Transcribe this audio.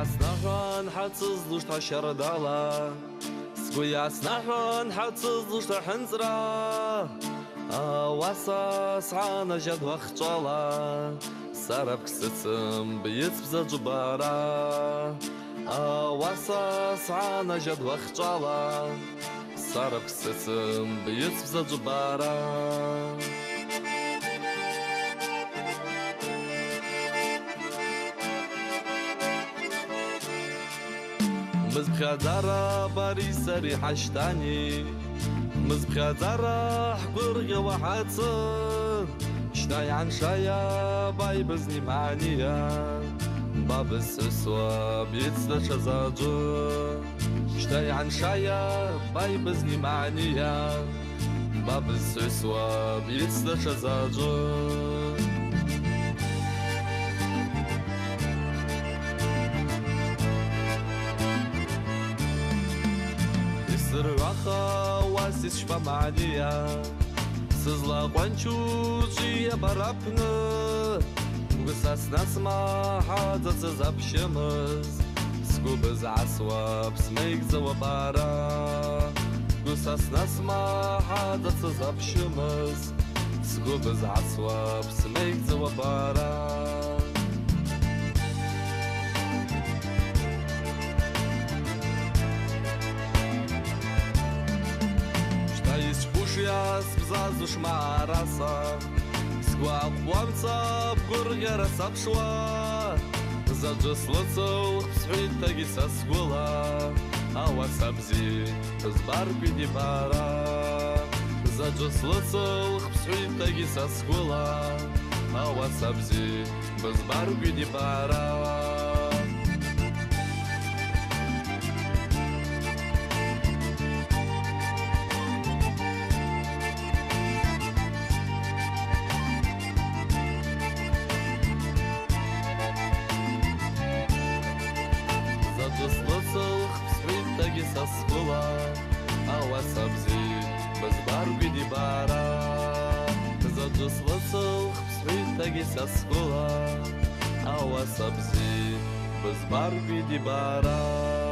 яснахан хацыз луш ташардала Сгу яснахан хацыз луш таханзра Аваса сана жад вахчала Сараб ксыцым бьец бзаджбара Аваса сана жад вахчала Сараб ксыцым бьец бзаджбара مزبخدارا باري سري حشتاني مزبخدارا حقرغ وحاتن شناي عن شايا باي بزني معنيا باب السسوا بيتسلا شزاجو شناي عن شايا باي بزني معنيا باب السسوا بيتسلا شزاجو Сыргаха васис шпамания Сызла қуанчучия барапны Гысасна смаха зацыз апшымыз Сгу біз асуап смейк завабара Гысасна смаха зацыз апшымыз Сгу біз асуап смейк завабара Яс бзазуш мараса Сгуак буамца бгургера сапшва Заджислыцыл псхит таги сасгула Ава сабзи збарби дибара Заджислыцыл псхит таги сасгула Ава сабзи збарби дибара Сасгула, ава сабзи, базбарби дибара. Заджислыцыл хпсвитаги сасгула, ава сабзи, базбарби дибара.